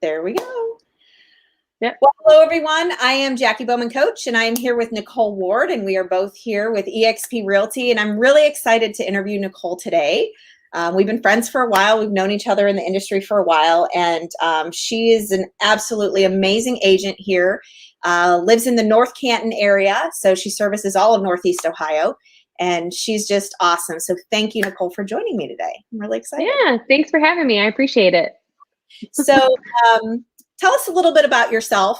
There we go. Yep. Well, hello, everyone. I am Jacqui Bowman, coach, and I am here with Nicole Ward, and we are both here with eXp Realty, and I'm really excited to interview Nicole today. We've been friends for a while. We've known each other in the industry for a while, and she is an absolutely amazing agent here. Lives in the North Canton area, so she services all of Northeast Ohio, and she's just awesome. So thank you, Nicole, for joining me today. I'm really excited. Yeah, thanks for having me. I appreciate it. So tell us a little bit about yourself,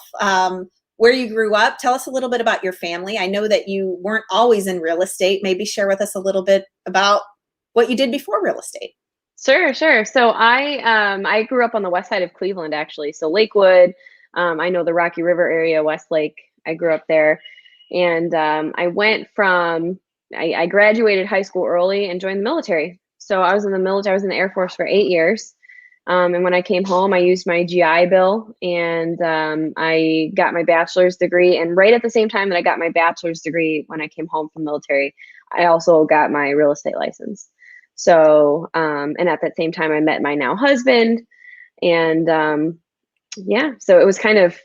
where you grew up. Tell us a little bit about your family. I know that you weren't always in real estate. Maybe share with us a little bit about what you did before real estate. Sure. So I grew up on the west side of Cleveland, actually. So Lakewood, I know the Rocky River area, Westlake. I grew up there, and I graduated high school early and joined the military. So I was in the military. I was in the Air Force for 8 years. And when I came home, I used my GI Bill, and I got my bachelor's degree. And right at the same time that I got my bachelor's degree, when I came home from the military, I also got my real estate license. So, and at that same time, I met my now husband, and so it was kind of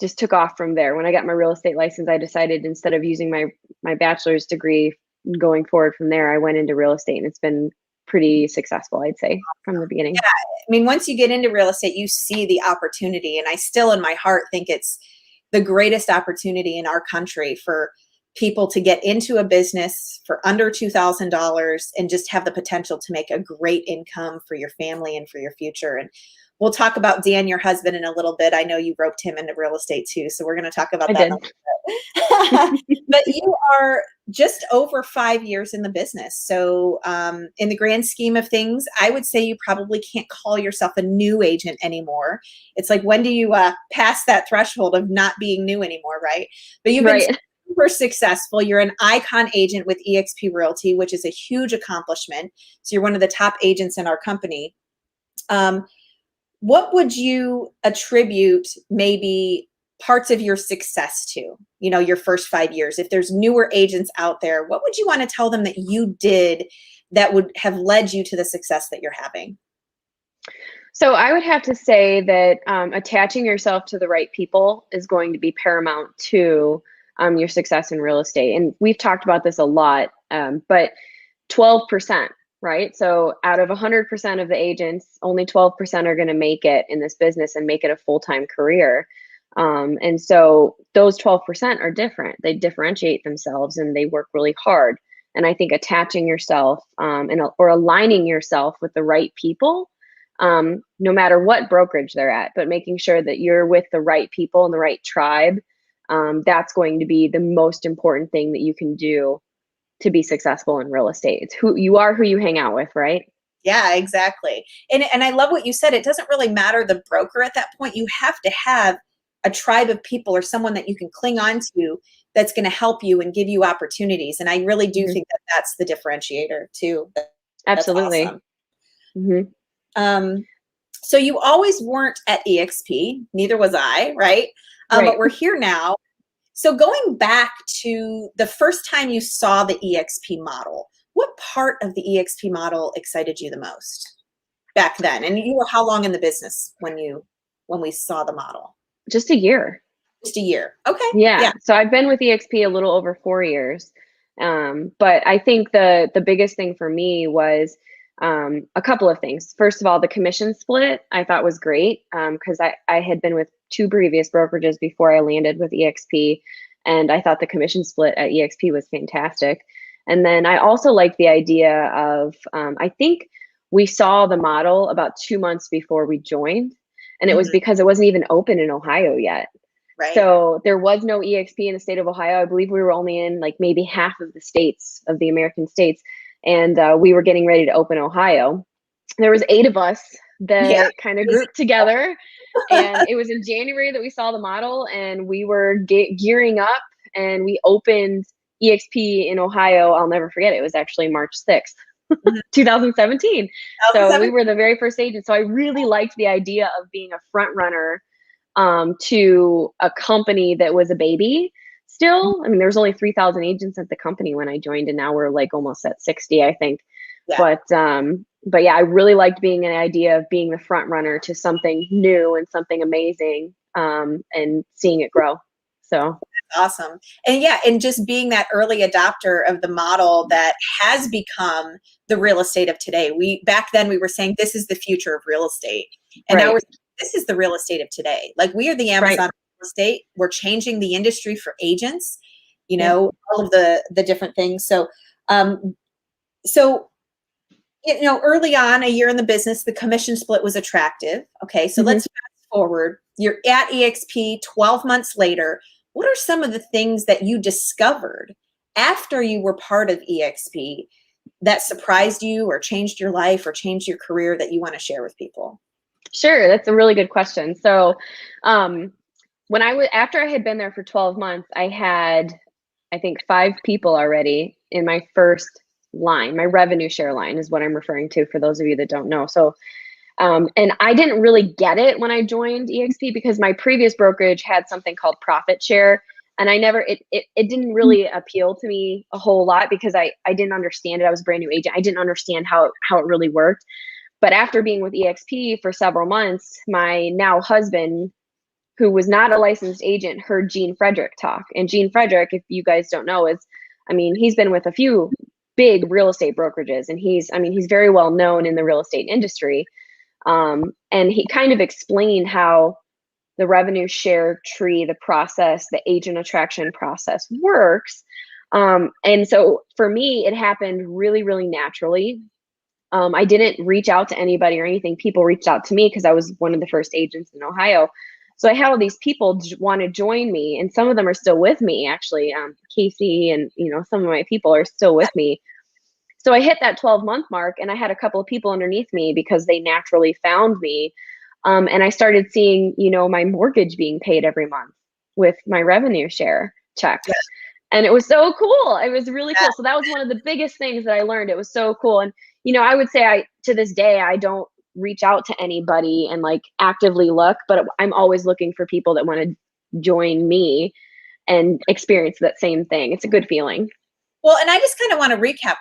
just took off from there. When I got my real estate license, I decided, instead of using my bachelor's degree, going forward from there, I went into real estate, and it's been pretty successful, I'd say, from the beginning. Yeah, I mean, once you get into real estate, you see the opportunity, and I still in my heart think it's the greatest opportunity in our country for people to get into a business for under $2,000 and just have the potential to make a great income for your family and for your future. And we'll talk about Dan, your husband, in a little bit. I know you roped him into real estate too, so we're going to talk about that in a little bit. But you are just over 5 years in the business. So in the grand scheme of things, I would say you probably can't call yourself a new agent anymore. It's like, when do you pass that threshold of not being new anymore, right? But you've been super successful. You're an icon agent with eXp Realty, which is a huge accomplishment. So you're one of the top agents in our company. What would you attribute maybe parts of your success to, your first 5 years? If there's newer agents out there, what would you want to tell them that you did that would have led you to the success that you're having? So I would have to say that attaching yourself to the right people is going to be paramount to your success in real estate. And we've talked about this a lot, but 12%, right? So out of 100% of the agents, only 12% are going to make it in this business and make it a full-time career. And so those 12% are different. They differentiate themselves and they work really hard. And I think attaching yourself or aligning yourself with the right people, no matter what brokerage they're at, but making sure that you're with the right people and the right tribe, that's going to be the most important thing that you can do to be successful in real estate. It's who you hang out with, right? Yeah, exactly. And I love what you said. It doesn't really matter the broker at that point. You have to have a tribe of people or someone that you can cling on to that's going to help you and give you opportunities. And I really do think that that's the differentiator too. Absolutely. Awesome. So you always weren't at eXp, neither was I, right? Right. But we're here now. So going back to the first time you saw the eXp model, what part of the eXp model excited you the most back then? And you were how long in the business when we saw the model? Just a year. Just a year. Okay. Yeah. So I've been with eXp a little over 4 years. But I think the biggest thing for me was a couple of things. First of all, the commission split I thought was great, because I had been with 2 previous brokerages before I landed with eXp, and I thought the commission split at eXp was fantastic. And then I also liked the idea of, I think we saw the model about 2 months before we joined, and it was because it wasn't even open in Ohio yet. Right. So there was no eXp in the state of Ohio. I believe we were only in like maybe half of the states of the American states. And we were getting ready to open Ohio. There was 8 of us that kind of grouped together. And it was in January that we saw the model, and we were gearing up, and we opened eXp in Ohio. I'll never forget it. It was actually March 6th, 2017. So we were the very first agent. So I really liked the idea of being a front runner to a company that was a baby still. I mean, there was only 3,000 agents at the company when I joined, and now we're like almost at 60, I think. Yeah. But But yeah, I really liked being an idea of being the front runner to something new and something amazing, and seeing it grow. So awesome. And yeah, and just being that early adopter of the model that has become the real estate of today. Back then we were saying this is the future of real estate. And now right, this is the real estate of today. Like we are the right, Amazon of real estate. We're changing the industry for agents, yeah, all of the different things. Um, so early on, a year in the business, the commission split was attractive. Okay, so hmm let's fast forward. You're at eXp 12 months later. What are some of the things that you discovered after you were part of eXp that surprised you or changed your life or changed your career that you want to share with people? Sure, that's a really good question. So, when I was after I had been there for 12 months, I had, I think, 5 people already in my first line. My revenue share line is what I'm referring to for those of you that don't know. So, and I didn't really get it when I joined eXp because my previous brokerage had something called profit share. And I never, it didn't really appeal to me a whole lot because I didn't understand it. I was a brand new agent. I didn't understand how it really worked. But after being with eXp for several months, my now husband, who was not a licensed agent, heard Gene Frederick talk. And Gene Frederick, if you guys don't know, is, I mean, he's been with a few big real estate brokerages, and he's very well known in the real estate industry. And he kind of explained how the revenue share tree, the process, the agent attraction process works. And so for me, it happened really, really naturally. I didn't reach out to anybody or anything. People reached out to me because I was one of the first agents in Ohio. So I had all these people want to join me, and some of them are still with me, actually. Casey and some of my people are still with me. So I hit that 12-month mark, and I had a couple of people underneath me because they naturally found me. And I started seeing, my mortgage being paid every month with my revenue share checks. And it was so cool. It was really cool. So that was one of the biggest things that I learned. It was so cool. And, I would say to this day, I don't reach out to anybody and like actively look, but I'm always looking for people that want to join me and experience that same thing. It's a good feeling. Well, and I just kind of want to recap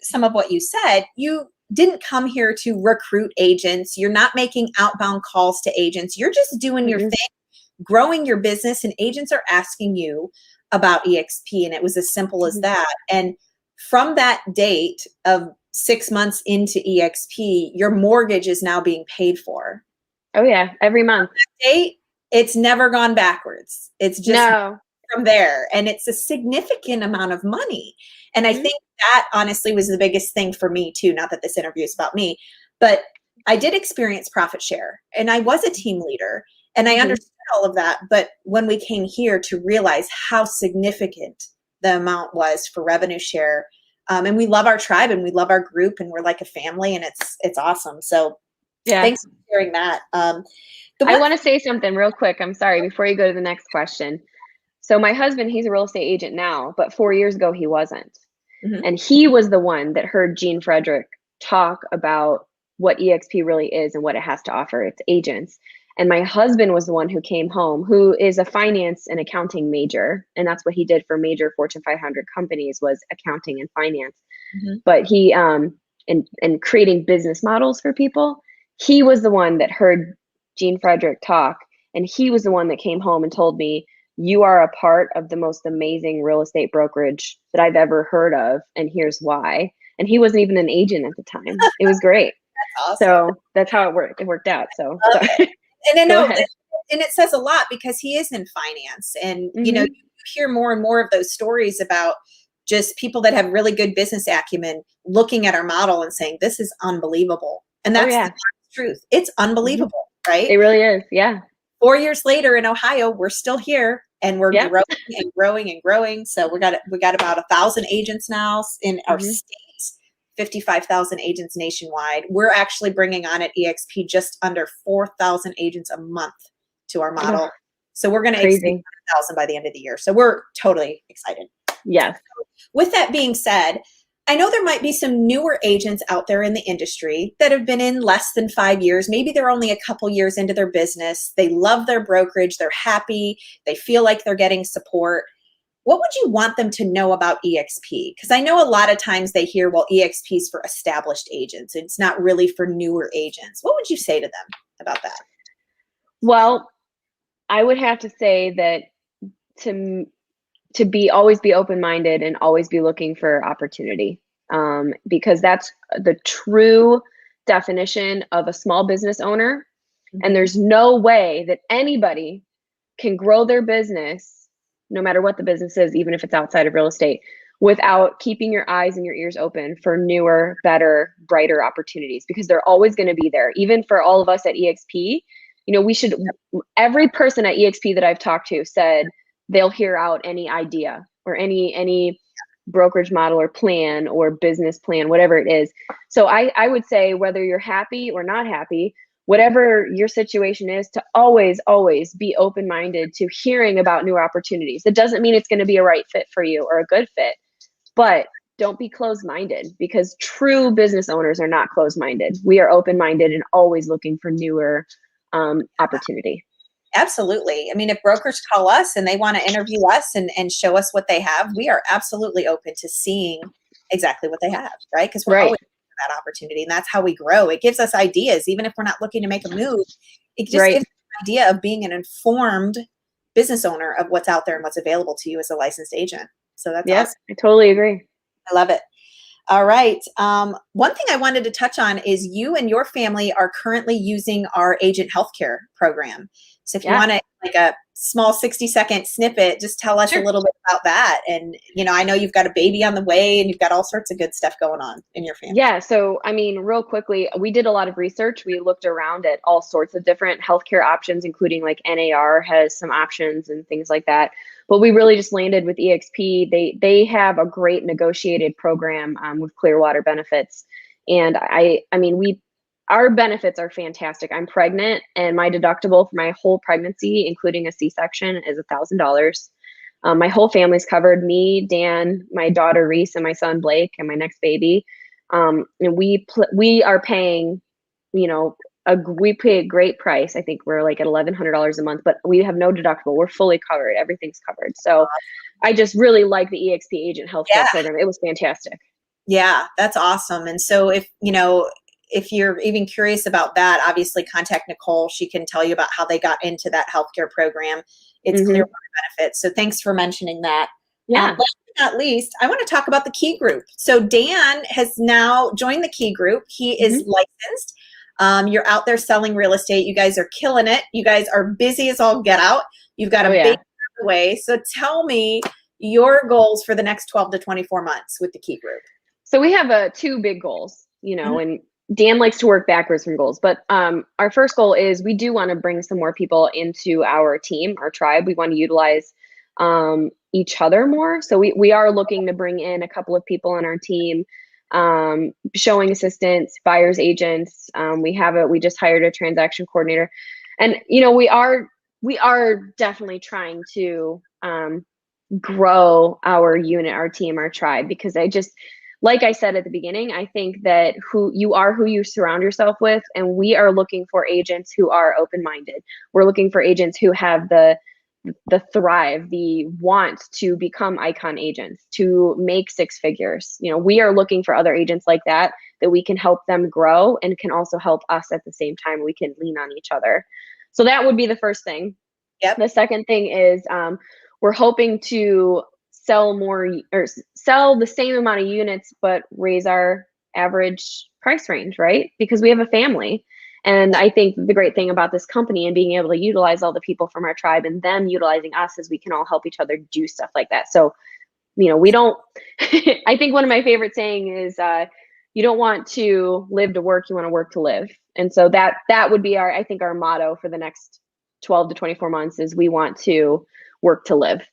some of what you said. You didn't come here to recruit agents. You're not making outbound calls to agents. You're just doing your Mm-mm. thing, growing your business, and agents are asking you about eXp. And it was as simple as Mhm. that. And from that date of 6 months into eXp, your mortgage is now being paid for. Oh yeah, every month. Date, it's never gone backwards. It's just No. from there, and it's a significant amount of money. And I Mhm. think that honestly was the biggest thing for me too. Not that this interview is about me, but I did experience profit share, and I was a team leader, and I Mhm. understood all of that. But when we came here to realize how significant the amount was for revenue share, and we love our tribe and we love our group, and we're like a family, and it's awesome. So Yeah. thanks for sharing that. The I one, want to say something real quick. I'm sorry, before you go to the next question. So my husband, he's a real estate agent now, but 4 years ago he wasn't. Mhm. And he was the one that heard Gene Frederick talk about what eXp really is and what it has to offer its agents. And my husband was the one who came home, who is a finance and accounting major, and that's what he did for major Fortune 500 companies, was accounting and finance. Mhm. But he in creating business models for people, he was the one that heard Gene Frederick talk, and he was the one that came home and told me, you are a part of the most amazing real estate brokerage that I've ever heard of, and here's why. And he wasn't even an agent at the time. It was great. Awesome. So that's how it worked. It worked out. So Love sorry. it. And I Go know, ahead. and it says a lot because he is in finance, and Hmm. you hear more and more of those stories about just people that have really good business acumen looking at our model and saying this is unbelievable, and Oh that's the yeah. truth. It's Hmm. unbelievable, right? It really is. Yeah. 4 years later in Ohio, we're still here and we're Yep. growing and growing and growing. So we got about 1,000 agents now in our Hmm. state, 55,000 agents nationwide. We're actually bringing on at eXp just under 4,000 agents a month to our Oh, model. So we're going to exceed crazy. 1,000 by the end of the year. So we're totally excited. Yes. With that being said, I know there might be some newer agents out there in the industry that have been in less than 5 years. Maybe they're only a couple years into their business. They love their brokerage. They're happy. They feel like they're getting support. what would you want them to know about eXp? Because I know a lot of times they hear, well, eXp is for established agents. It's not really for newer agents. What would you say to them about that? Well, I would have to say that to be always be open-minded and always be looking for opportunity, because that's the true definition of a small business owner. And there's no way that anybody can grow their business, no matter what the business is, even if it's outside of real estate, without keeping your eyes and your ears open for newer, better, brighter opportunities, because they're always going to be there. Even for all of us at eXp, we should, every person at eXp that I've talked to said they'll hear out any idea or any brokerage model or plan or business plan, whatever it is. So I would say, whether you're happy or not happy, whatever your situation is, to always, always be open-minded to hearing about new opportunities. That doesn't mean it's going to be a right fit for you or a good fit, but don't be closed-minded, because true business owners are not closed-minded. We are open-minded and always looking for newer opportunity. Absolutely. I mean, if brokers call us and they want to interview us and show us what they have, we are absolutely open to seeing exactly what they have, right? Because we're always looking for that opportunity, and that's how we grow. It gives us ideas, even if we're not looking to make a move. It just gives us an idea of being an informed business owner of what's out there and what's available to you as a licensed agent. So that's awesome. I totally agree. I love it. All right. One thing I wanted to touch on is you and your family are currently using our agent healthcare program. So if you want to, like, a small 60-second snippet, just tell us a little bit about that. And, I know you've got a baby on the way and you've got all sorts of good stuff going on in your family. Yeah. So, I mean, real quickly, we did a lot of research. We looked around at all sorts of different healthcare options, including like NAR has some options and things like that. But we really just landed with eXp. They have a great negotiated program with Clearwater benefits. And our benefits are fantastic. I'm pregnant, and my deductible for my whole pregnancy, including a C-section, is $1,000. My whole family's covered: me, Dan, my daughter Reese, and my son Blake, and my next baby. And we are paying, we pay a great price. I think we're like at $1,100 a month, but we have no deductible. We're fully covered. Everything's covered. So I just really like the eXp Agent Healthcare program. It was fantastic. Yeah, that's awesome. And so if you're even curious about that, obviously contact Nicole. She can tell you about how they got into that healthcare program. It's Clearwater benefits. So thanks for mentioning that. Yeah. Last but not least, I want to talk about the Key Group. So Dan has now joined the Key Group. He is licensed. You're out there selling real estate. You guys are killing it. You guys are busy as all get out. You've got a big way. So tell me your goals for the next 12 to 24 months with the Key Group. So we have two big goals, and Dan likes to work backwards from goals, but our first goal is we do want to bring some more people into our team, our tribe. We want to utilize each other more. So we are looking to bring in a couple of people on our team, showing assistants, buyer's agents. We just hired a transaction coordinator, and we are definitely trying to grow our unit, our team, our tribe, because like I said at the beginning, I think that who you surround yourself with, and we are looking for agents who are open-minded. We're looking for agents who have the thrive, the want to become icon agents, to make six figures. We are looking for other agents like that we can help them grow and can also help us at the same time. We can lean on each other. So that would be the first thing. Yep. The second thing is we're hoping to sell the same amount of units, but raise our average price range, right? Because we have a family. And I think the great thing about this company and being able to utilize all the people from our tribe and them utilizing us is we can all help each other do stuff like that. So, we don't, I think one of my favorite saying is, you don't want to live to work, you want to work to live. And so that would be our motto for the next 12 to 24 months is we want to work to live.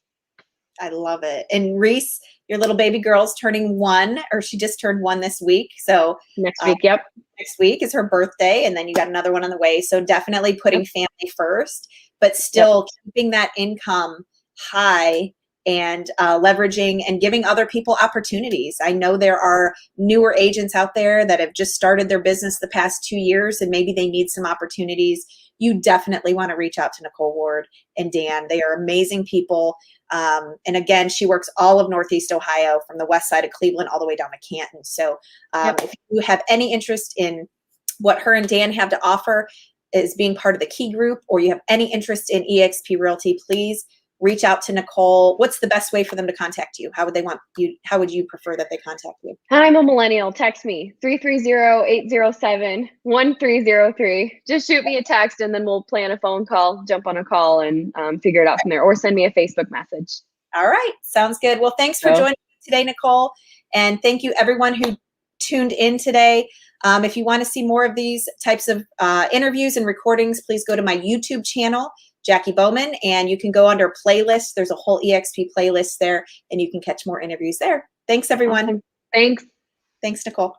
I love it. And Reese, your little baby girl's turning 1, or she just turned 1 this week. So next week, next week is her birthday, and then you got another one on the way. So definitely putting family first, but still keeping that income high and leveraging and giving other people opportunities. I know there are newer agents out there that have just started their business the past 2 years and maybe they need some opportunities. You definitely want to reach out to Nicole Ward and Dan. They are amazing people. And again, she works all of Northeast Ohio from the west side of Cleveland all the way down to Canton. So if you have any interest in what her and Dan have to offer as being part of the Key Group, or you have any interest in eXp Realty, please reach out to Nicole. What's the best way for them to contact you? How would they want you? How would you prefer that they contact you? I'm a millennial. Text me 330-807-1303. Just shoot me a text and then we'll plan a phone call, jump on a call and figure it out from there, or send me a Facebook message. All right. Sounds good. Well, thanks for joining me today, Nicole. And thank you everyone who tuned in today. If you want to see more of these types of interviews and recordings, please go to my YouTube channel, Jacqui Bowman, and you can go under playlists. There's a whole eXp playlist there, and you can catch more interviews there. Thanks, everyone. Awesome. Thanks. Thanks, Nicole.